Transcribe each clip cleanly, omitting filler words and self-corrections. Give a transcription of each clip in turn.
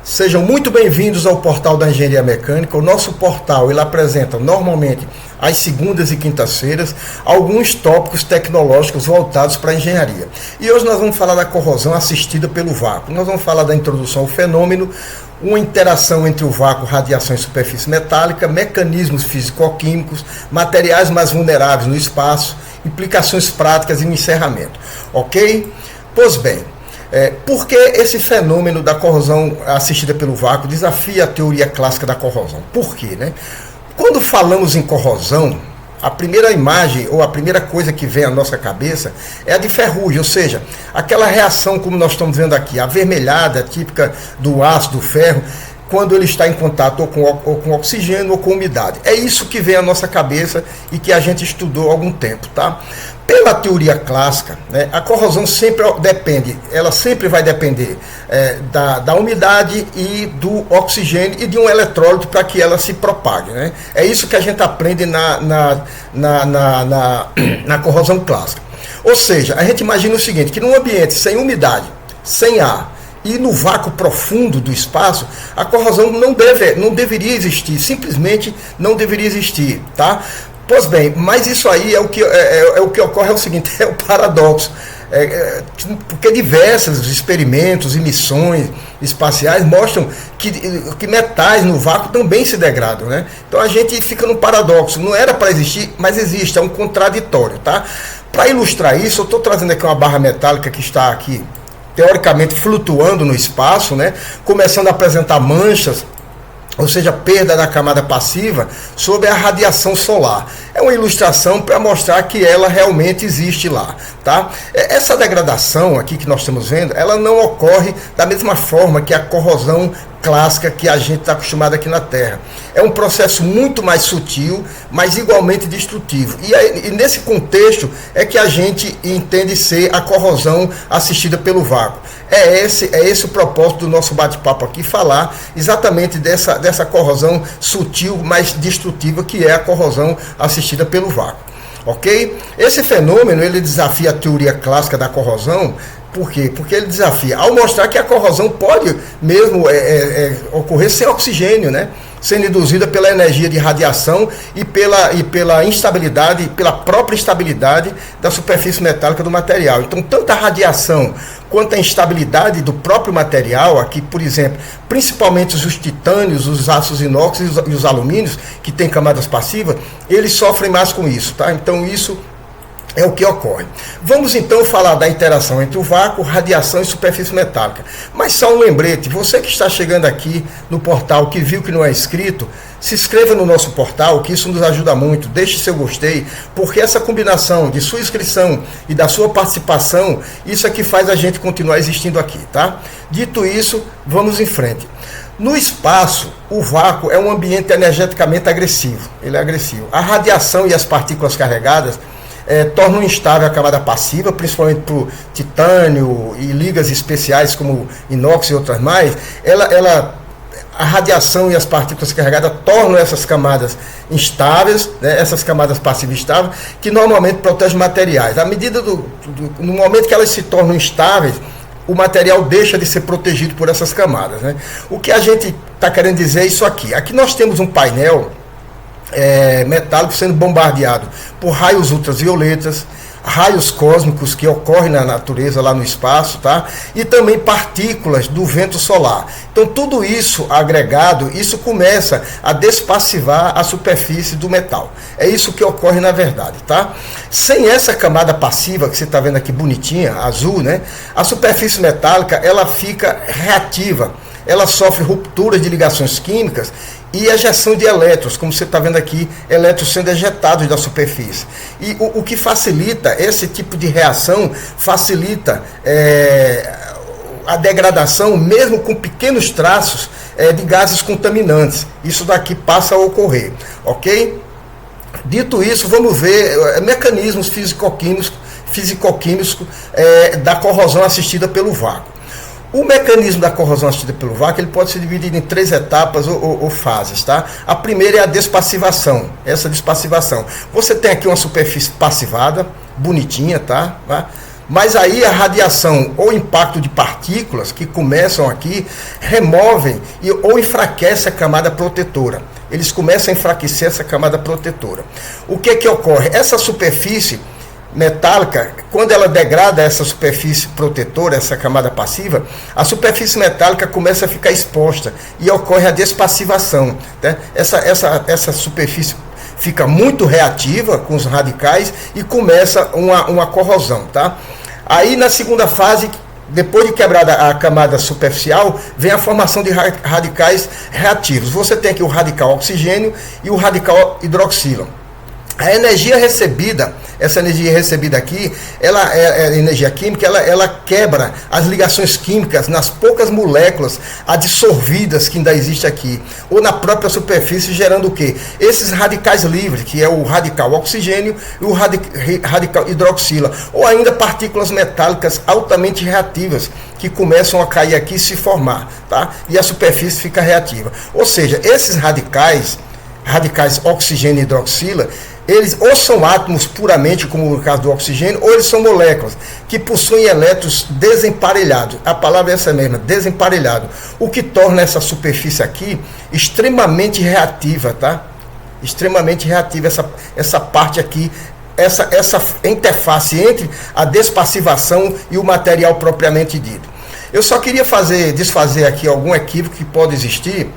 Sejam muito bem-vindos ao portal da Engenharia Mecânica. O nosso portal ele apresenta normalmente às segundas e quintas-feiras alguns tópicos tecnológicos voltados para a engenharia. E hoje nós vamos falar da corrosão assistida pelo vácuo. Nós vamos falar da introdução ao fenômeno, uma interação entre o vácuo, radiação e superfície metálica, mecanismos físico-químicos, materiais mais vulneráveis no espaço, implicações práticas e um encerramento. Ok? Pois bem, por que esse fenômeno da corrosão assistida pelo vácuo desafia a teoria clássica da corrosão? Por quê, né? Quando falamos em corrosão, a primeira imagem ou a primeira coisa que vem à nossa cabeça é a de ferrugem, ou seja, aquela reação como nós estamos vendo aqui, avermelhada, típica do aço, do ferro, quando ele está em contato ou com oxigênio ou com umidade. É isso que vem à nossa cabeça e que a gente estudou há algum tempo, tá? Pela teoria clássica, né, a corrosão sempre vai depender da umidade e do oxigênio e de um eletrólito para que ela se propague, né? É isso que a gente aprende na corrosão clássica. Ou seja, a gente imagina o seguinte, que num ambiente sem umidade, sem ar, e no vácuo profundo do espaço, a corrosão não deveria existir, simplesmente não deveria existir, tá? Pois bem, mas isso aí o que ocorre é o seguinte, é o paradoxo, porque diversos experimentos e missões espaciais mostram que metais no vácuo também se degradam, né? Então a gente fica no paradoxo, não era para existir, mas existe, é um contraditório, tá? Para ilustrar isso, eu estou trazendo aqui uma barra metálica que está aqui, teoricamente flutuando no espaço, né? Começando a apresentar manchas, ou seja, perda da camada passiva sob a radiação solar. É uma ilustração para mostrar que ela realmente existe lá, tá? Essa degradação aqui que nós estamos vendo, ela não ocorre da mesma forma que a corrosão clássica que a gente está acostumado aqui na Terra. É um processo muito mais sutil, mas igualmente destrutivo. E nesse contexto é que a gente entende ser a corrosão assistida pelo vácuo. É esse o propósito do nosso bate-papo aqui, falar exatamente dessa corrosão sutil, mas destrutiva, que é a corrosão assistida pelo vácuo. Ok? Esse fenômeno ele desafia a teoria clássica da corrosão. Por quê? Porque ele desafia, ao mostrar que a corrosão pode mesmo ocorrer sem oxigênio, né? Sendo induzida pela energia de radiação e pela instabilidade, pela própria instabilidade da superfície metálica do material. Então, tanto a radiação quanto a instabilidade do próprio material, aqui, por exemplo, principalmente os titânios, os aços inox e os alumínios, que têm camadas passivas, eles sofrem mais com isso, tá? Então, isso é o que ocorre. Vamos então falar da interação entre o vácuo, radiação e superfície metálica. Mas só um lembrete, você que está chegando aqui no portal, que viu que não é inscrito, se inscreva no nosso portal, que isso nos ajuda muito, deixe seu gostei, porque essa combinação de sua inscrição e da sua participação, isso é que faz a gente continuar existindo aqui, tá? Dito isso, vamos em frente. No espaço, o vácuo é um ambiente energeticamente agressivo, ele é agressivo. A radiação e as partículas carregadas tornam instável a camada passiva, principalmente para o titânio e ligas especiais como inox e outras mais. A radiação e as partículas carregadas tornam essas camadas instáveis, né, essas camadas passivas estáveis, que normalmente protegem materiais. À medida no momento que elas se tornam instáveis, o material deixa de ser protegido por essas camadas, né? O que a gente está querendo dizer é isso aqui. Aqui nós temos um painel metálico sendo bombardeado por raios ultravioletas, raios cósmicos que ocorrem na natureza, lá no espaço, tá? E também partículas do vento solar. Então tudo isso agregado, isso começa a despassivar a superfície do metal. É isso que ocorre na verdade, tá? Sem essa camada passiva que você está vendo aqui bonitinha, azul, né? A superfície metálica, ela fica reativa, ela sofre rupturas de ligações químicas e ejeção de elétrons, como você está vendo aqui, elétrons sendo ejetados da superfície. E o que facilita esse tipo de reação, facilita a degradação, mesmo com pequenos traços de gases contaminantes. Isso daqui passa a ocorrer, ok? Dito isso, vamos ver mecanismos físico-químicos da corrosão assistida pelo vácuo. O mecanismo da corrosão assistida pelo vácuo ele pode ser dividido em 3 etapas ou fases, tá? A primeira é a despassivação. Essa despassivação. Você tem aqui uma superfície passivada, bonitinha, tá? Mas aí a radiação ou impacto de partículas que começam aqui removem ou enfraquece a camada protetora. Eles começam a enfraquecer essa camada protetora. O que ocorre? Essa superfície metálica, quando ela degrada essa superfície protetora, essa camada passiva, a superfície metálica começa a ficar exposta e ocorre a despassivação. Né? Essa superfície fica muito reativa com os radicais e começa uma corrosão. Tá? Aí na segunda fase, depois de quebrada a camada superficial, vem a formação de radicais reativos. Você tem aqui o radical oxigênio e o radical hidroxila. A energia recebida, essa energia recebida aqui, ela é energia química, ela quebra as ligações químicas nas poucas moléculas adsorvidas que ainda existe aqui, ou na própria superfície, gerando o quê? Esses radicais livres, que é o radical oxigênio e o radical hidroxila, ou ainda partículas metálicas altamente reativas, que começam a cair aqui e se formar, tá? E a superfície fica reativa. Ou seja, esses radicais oxigênio e hidroxila, eles ou são átomos puramente, como no caso do oxigênio, ou eles são moléculas que possuem elétrons desemparelhados. A palavra é essa mesma, desemparelhado. O que torna essa superfície aqui extremamente reativa, tá? Extremamente reativa essa parte aqui, essa interface entre a despassivação e o material propriamente dito. Eu só queria desfazer aqui algum equívoco que pode existir,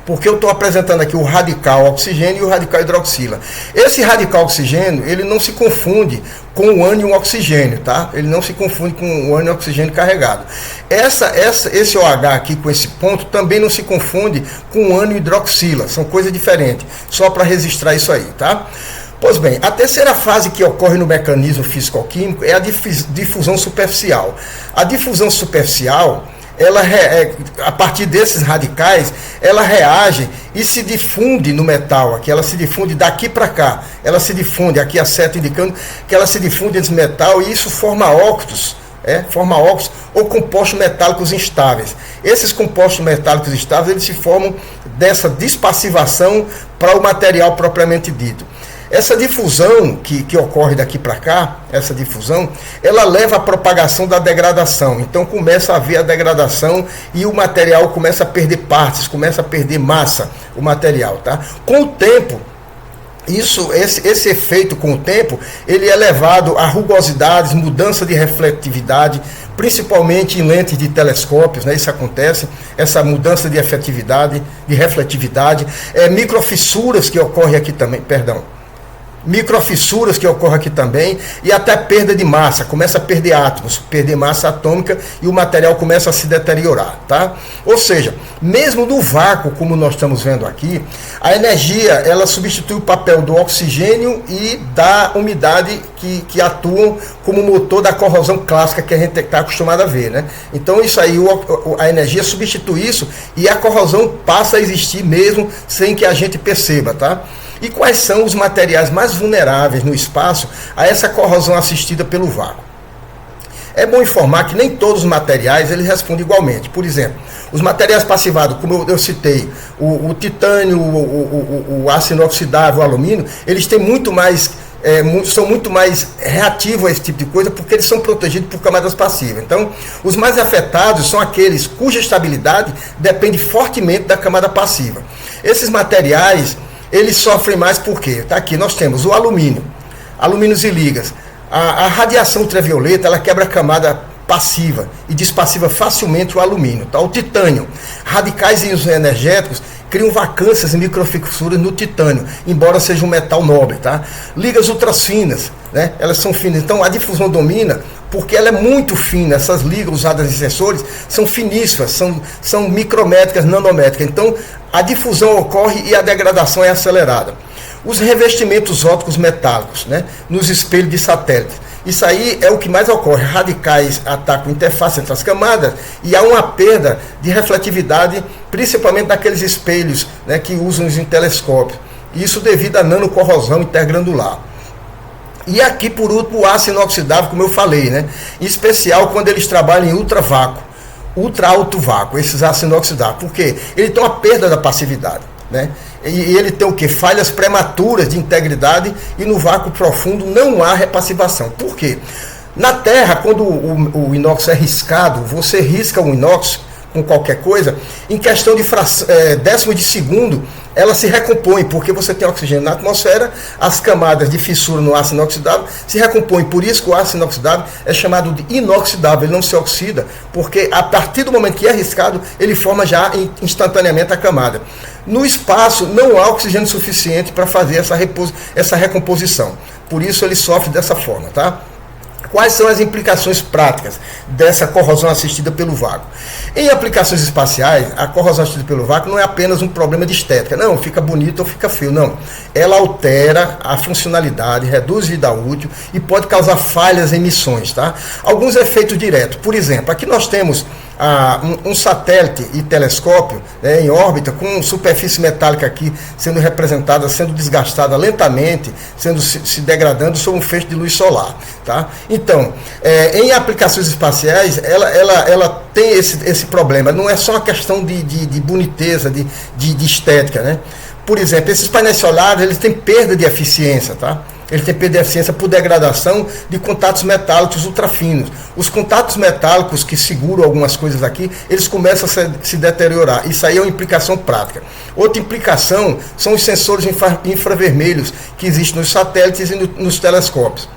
porque eu estou apresentando aqui o radical oxigênio e o radical hidroxila. Esse radical oxigênio, ele não se confunde com o ânion oxigênio, tá? Ele não se confunde com o ânion oxigênio carregado. Esse OH aqui com esse ponto também não se confunde com o ânion hidroxila, são coisas diferentes, só para registrar isso aí, tá? Pois bem, a terceira fase que ocorre no mecanismo físico-químico é a difusão superficial. A difusão superficial, a partir desses radicais, ela reage e se difunde no metal, aqui ela se difunde daqui para cá, ela se difunde, aqui a seta indicando que ela se difunde nesse metal e isso forma óxidos, ou compostos metálicos instáveis. Esses compostos metálicos instáveis, eles se formam dessa despassivação para o material propriamente dito. Essa difusão que ocorre daqui para cá, essa difusão, ela leva à propagação da degradação. Então começa a haver a degradação e o material começa a perder partes, começa a perder massa, o material. Tá? Com o tempo, esse efeito com o tempo, ele é levado a rugosidades, mudança de refletividade, principalmente em lentes de telescópios, né? Isso acontece, essa mudança de refletividade, microfissuras que ocorrem aqui também, microfissuras que ocorrem aqui também, e até perda de massa, começa a perder átomos, perder massa atômica e o material começa a se deteriorar, tá? Ou seja, mesmo no vácuo, como nós estamos vendo aqui, a energia, ela substitui o papel do oxigênio e da umidade que atuam como motor da corrosão clássica que a gente está acostumado a ver, né? Então isso aí, a energia substitui isso e a corrosão passa a existir mesmo sem que a gente perceba, tá? E quais são os materiais mais vulneráveis no espaço a essa corrosão assistida pelo vácuo? É bom informar que nem todos os materiais eles respondem igualmente. Por exemplo, os materiais passivados, como eu citei, o titânio, o aço inoxidável, o alumínio, eles têm são muito mais reativos a esse tipo de coisa porque eles são protegidos por camadas passivas. Então, os mais afetados são aqueles cuja estabilidade depende fortemente da camada passiva. Esses materiais, eles sofrem mais porque, tá aqui, nós temos o alumínios e ligas. A radiação ultravioleta, ela quebra a camada passiva e despassiva facilmente o alumínio, tá? O titânio, radicais energéticos criam vacâncias e microfissuras no titânio, embora seja um metal nobre, tá? Ligas ultrafinas, né? Elas são finas, então a difusão domina porque ela é muito fina. Essas ligas usadas em sensores são finíssimas, são micrométricas, nanométricas, então a difusão ocorre e a degradação é acelerada. Os revestimentos ópticos metálicos, né, nos espelhos de satélite. Isso aí é o que mais ocorre. Radicais atacam a interface entre as camadas e há uma perda de refletividade, principalmente daqueles espelhos, né, que usam em telescópios. Isso devido à nanocorrosão intergranular. E aqui, por último, o aço inoxidável, como eu falei, né, em especial quando eles trabalham em ultra alto vácuo, esses aços inoxidáveis. Por quê? Ele tem uma perda da passividade, né? E ele tem o que? Falhas prematuras de integridade e no vácuo profundo não há repassivação. Por quê? Na terra, quando o inox é riscado, você risca o inox com qualquer coisa, em questão de décimo de segundo, ela se recompõe, porque você tem oxigênio na atmosfera, as camadas de fissura no aço inoxidável se recompõem, por isso que o aço inoxidável é chamado de inoxidável, ele não se oxida, porque a partir do momento que é riscado, ele forma já instantaneamente a camada. No espaço não há oxigênio suficiente para fazer essa recomposição, por isso ele sofre dessa forma, tá? Quais são as implicações práticas dessa corrosão assistida pelo vácuo? Em aplicações espaciais, a corrosão assistida pelo vácuo não é apenas um problema de estética. Não, fica bonito ou fica feio. Não. Ela altera a funcionalidade, reduz vida útil e pode causar falhas em missões. Tá? Alguns efeitos diretos. Por exemplo, aqui nós temos um satélite e telescópio, né, em órbita, com superfície metálica aqui sendo representada, sendo desgastada lentamente, sendo se degradando sob um feixe de luz solar. Tá? Então, em aplicações espaciais, ela tem esse problema. Não é só uma questão de boniteza, de estética. Né? Por exemplo, esses painéis solares eles têm perda de eficiência. Tá? Ele tem perda de eficiência por degradação de contatos metálicos ultrafinos. Os contatos metálicos que seguram algumas coisas aqui, eles começam a se deteriorar. Isso aí é uma implicação prática. Outra implicação são os sensores infravermelhos que existem nos satélites e nos telescópios.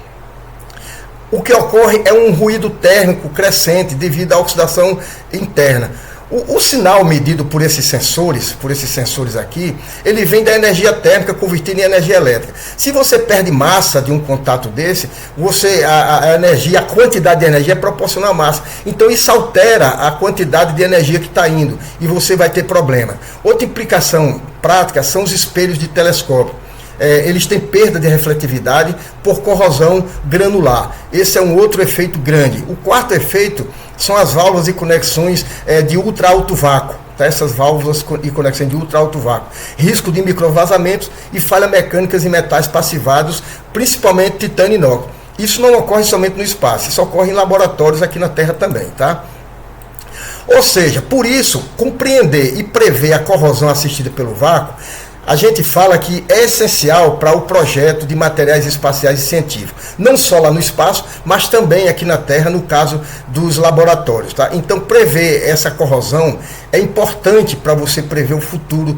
O que ocorre é um ruído térmico crescente devido à oxidação interna. O sinal medido por esses sensores aqui, ele vem da energia térmica convertida em energia elétrica. Se você perde massa de um contato desse, a quantidade de energia é proporcional à massa. Então isso altera a quantidade de energia que está indo e você vai ter problema. Outra implicação prática são os espelhos de telescópio. Eles têm perda de refletividade por corrosão granular. Esse é um outro efeito grande. O quarto efeito são as válvulas e conexões de ultra alto vácuo. Tá? Essas válvulas e conexões de ultra alto vácuo. Risco de microvazamentos e falhas mecânicas em metais passivados, principalmente titânio e inox. Isso não ocorre somente no espaço, isso ocorre em laboratórios aqui na Terra também. Tá? Ou seja, por isso, compreender e prever a corrosão assistida pelo vácuo, a gente fala que é essencial para o projeto de materiais espaciais e científicos. Não só lá no espaço, mas também aqui na Terra, no caso dos laboratórios. Tá? Então, prever essa corrosão é importante para você prever o futuro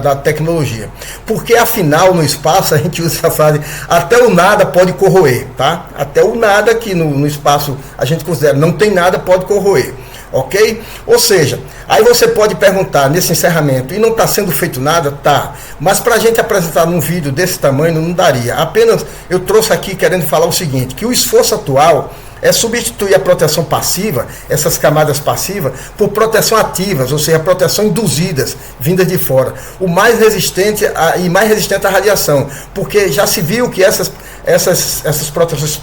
da tecnologia. Porque, afinal, no espaço, a gente usa essa frase, até o nada pode corroer. Tá? Até o nada que no espaço a gente considera não tem nada pode corroer. Ok? Ou seja, aí você pode perguntar nesse encerramento, e não está sendo feito nada? Tá, mas para a gente apresentar num vídeo desse tamanho não daria. Apenas eu trouxe aqui querendo falar o seguinte, que o esforço atual é substituir a proteção passiva, essas camadas passivas, por proteção ativas, ou seja, proteção induzidas, vindas de fora, o mais resistente à radiação, porque já se viu que essas proteções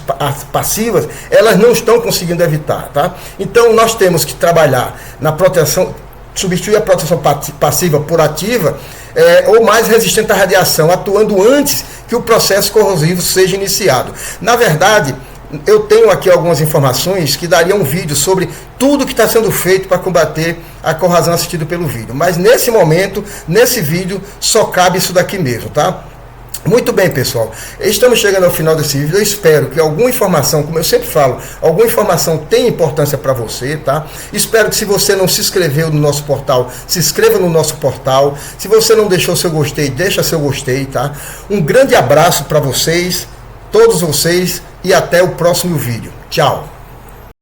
passivas, elas não estão conseguindo evitar, tá? Então nós temos que trabalhar na proteção, substituir a proteção passiva por ativa, ou mais resistente à radiação, atuando antes que o processo corrosivo seja iniciado. Na verdade, eu tenho aqui algumas informações que dariam um vídeo sobre tudo que está sendo feito para combater a corrosão assistida pelo vídeo. Mas nesse momento, nesse vídeo, só cabe isso daqui mesmo, tá? Muito bem, pessoal. Estamos chegando ao final desse vídeo. Eu espero que alguma informação, como eu sempre falo, alguma informação tenha importância para você, tá? Espero que se você não se inscreveu no nosso portal, se inscreva no nosso portal. Se você não deixou seu gostei, deixa seu gostei, tá? Um grande abraço para vocês, todos vocês, e até o próximo vídeo. Tchau!